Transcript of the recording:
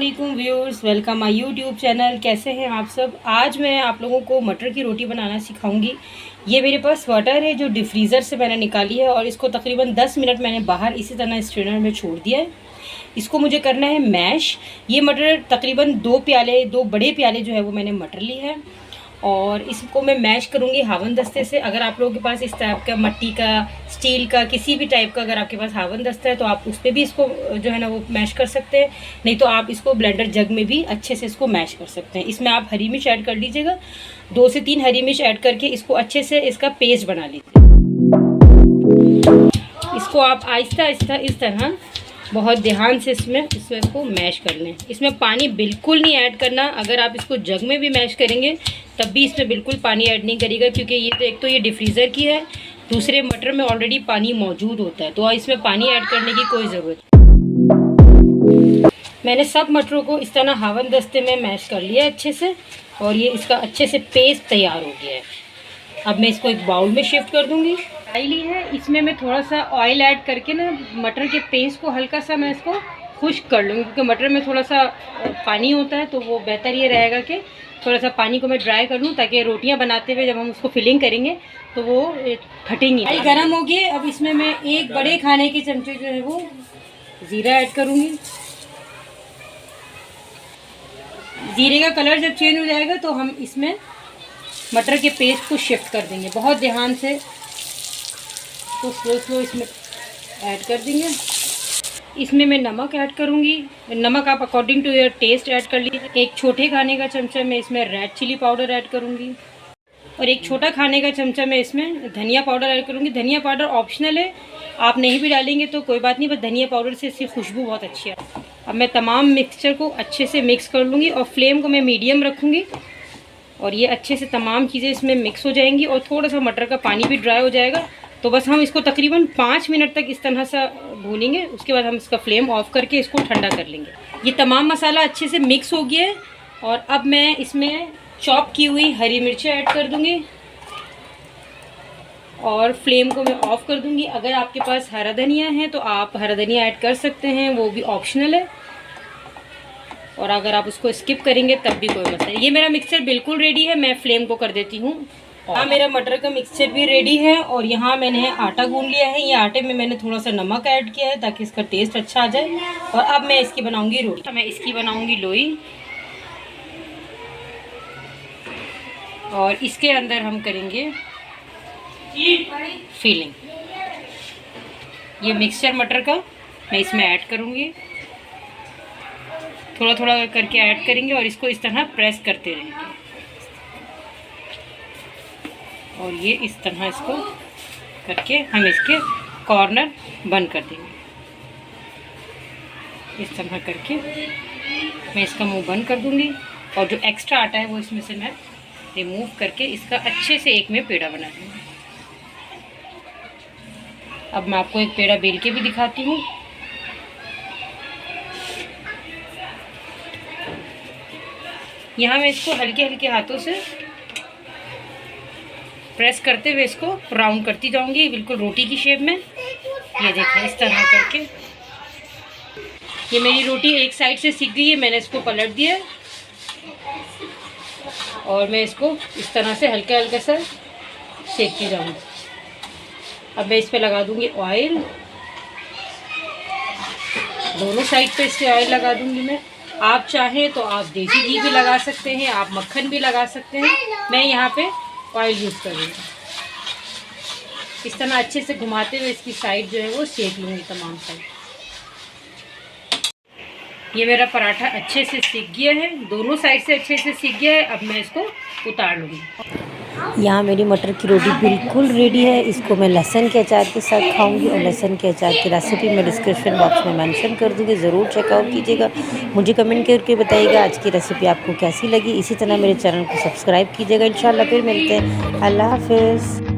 वालेकुम viewers, welcome my YouTube channel. कैसे हैं आप सब। आज मैं आप लोगों को मटर की रोटी बनाना सिखाऊंगी। ये मेरे पास मटर है जो डिफ्रीज़र से मैंने निकाली है और इसको तकरीबन 10 मिनट मैंने बाहर इसी तरह स्ट्रेनर में छोड़ दिया है। इसको मुझे करना है मैश। ये मटर तकरीबन 2 बड़े प्याले जो है वो मैंने मटर ली है और इसको मैं मैश करूँगी हावन दस्ते से। अगर आप लोगों के पास इस टाइप का मिट्टी का, स्टील का, किसी भी टाइप का अगर आपके पास हावन दस्ता है तो आप उस पर भी इसको जो है ना वो मैश कर सकते हैं। नहीं तो आप इसको ब्लेंडर जग में भी अच्छे से इसको मैश कर सकते हैं। इसमें आप हरी मिर्च ऐड कर लीजिएगा, 2 से 3 हरी मिर्च ऐड करके इसको अच्छे से इसका पेस्ट बना लीजिए। इसको आप आहिस्ता आहिस्ता इस तरह बहुत ध्यान से इसको मैश कर लें। इसमें पानी बिल्कुल नहीं ऐड करना। अगर आप इसको जग में भी मैश करेंगे तब भी इसमें बिल्कुल पानी ऐड नहीं करिएगा, क्योंकि ये तो एक तो ये डिफ्रीज़र की है, दूसरे मटर में ऑलरेडी पानी मौजूद होता है, तो इसमें पानी ऐड करने की कोई ज़रूरत नहीं। मैंने सब मटरों को इस तरह हावन दस्ते में मैश कर लिया है अच्छे से और ये इसका अच्छे से पेस्ट तैयार हो गया है। अब मैं इसको एक बाउल में शिफ्ट कर दूँगी। ली है, इसमें मैं थोड़ा सा ऑयल ऐड करके ना मटर के पेस्ट को हल्का सा मैं इसको खुश्क कर लूँगी, क्योंकि मटर में थोड़ा सा पानी होता है, तो वो बेहतर ये रहेगा कि थोड़ा सा पानी को मैं ड्राई कर लूँ, ताकि रोटियां बनाते हुए जब हम उसको फिलिंग करेंगे तो वो फटेंगी। ऑयल गर्म हो गई। अब इसमें मैं 1 बड़े खाने के चमचे जो है वो ज़ीरा ऐड करूँगी। ज़ीरे का कलर जब चेंज हो जाएगा तो हम इसमें मटर के पेस्ट को शिफ्ट कर देंगे। बहुत ध्यान से तो स्लो इसमें ऐड कर देंगे। इसमें मैं नमक ऐड करूँगी। नमक आप according to your taste add कर लीजिए। 1 छोटे खाने का चमचा मैं इसमें रेड चिली पाउडर ऐड करूँगी और 1 छोटा खाने का चमचा मैं इसमें धनिया पाउडर ऐड करूँगी। धनिया पाउडर ऑप्शनल है, आप नहीं भी डालेंगे तो कोई बात नहीं, बस धनिया पाउडर से इसकी खुशबू बहुत अच्छी है। अब मैं तमाम मिक्सचर को अच्छे से मिक्स कर लूँगी और फ्लेम को मैं मीडियम रखूँगी और ये अच्छे से तमाम चीज़ें इसमें मिक्स हो जाएंगी और थोड़ा सा मटर का पानी भी ड्राई हो जाएगा। तो बस हम इसको तकरीबन 5 मिनट तक इस तरह से भूनेंगे। उसके बाद हम इसका फ्लेम ऑफ करके इसको ठंडा कर लेंगे। ये तमाम मसाला अच्छे से मिक्स हो गया है और अब मैं इसमें चॉप की हुई हरी मिर्चें ऐड कर दूंगी और फ्लेम को मैं ऑफ कर दूंगी। अगर आपके पास हरा धनिया है तो आप हरा धनिया ऐड कर सकते हैं, वो भी ऑप्शनल है, और अगर आप उसको स्किप करेंगे तब भी कोई मसला नहीं। ये मेरा मिक्सचर बिल्कुल रेडी है, मैं फ्लेम को कर देती हूँ। हाँ, मेरा मटर का मिक्सचर भी रेडी है और यहाँ मैंने आटा गूंद लिया है। ये आटे में मैंने थोड़ा सा नमक ऐड किया है ताकि इसका टेस्ट अच्छा आ जाए। और अब मैं इसकी बनाऊंगी रोटी। मैं इसकी बनाऊंगी लोई और इसके अंदर हम करेंगे फिलिंग। ये मिक्सचर मटर का मैं इसमें ऐड करूँगी, थोड़ा थोड़ा करके ऐड करेंगे और इसको इस तरह प्रेस करते रहेंगे और ये इस तरह इसको करके हम इसके कॉर्नर बंद कर देंगे। इस तरह करके मैं इसका मुंह बंद कर दूंगी और जो एक्स्ट्रा आटा है वो इसमें से मैं रिमूव करके इसका अच्छे से एक में पेड़ा बना दूंगी। अब मैं आपको एक पेड़ा बेल के भी दिखाती हूँ। यहाँ मैं इसको हल्के हल्के हाथों से प्रेस करते हुए इसको राउंड करती जाऊंगी, बिल्कुल रोटी की शेप में। ये देखें, इस तरह करके ये मेरी रोटी एक साइड से सिक गई है। मैंने इसको पलट दिया और मैं इसको इस तरह से हल्का हल्का सा सेकती जाऊंगी। अब मैं इस पे लगा दूंगी ऑयल, दोनों साइड पे इससे ऑयल लगा दूंगी मैं। आप चाहें तो आप देसी घी भी लगा सकते हैं, आप मक्खन भी लगा सकते हैं। मैं यहाँ पे ऑयल यूज़ कर रही हूँ। इस तरह अच्छे से घुमाते हुए इसकी साइड जो है वो सेक लूँगी, तमाम साइड। ये मेरा पराठा अच्छे से सिक गया है, दोनों साइड से अच्छे से सिक गया है। अब मैं इसको उतार लूँगी। यहाँ मेरी मटर की रोटी बिल्कुल रेडी है। इसको मैं लहसुन के अचार के साथ खाऊंगी और लहसुन के अचार की रेसिपी मैं डिस्क्रिप्शन बॉक्स में मेंशन कर दूँगी, ज़रूर चेकआउट कीजिएगा। मुझे कमेंट करके बताइएगा आज की रेसिपी आपको कैसी लगी। इसी तरह मेरे चैनल को सब्सक्राइब कीजिएगा। इंशाल्लाह फिर मिलते हैं। अल्लाह हाफिज़।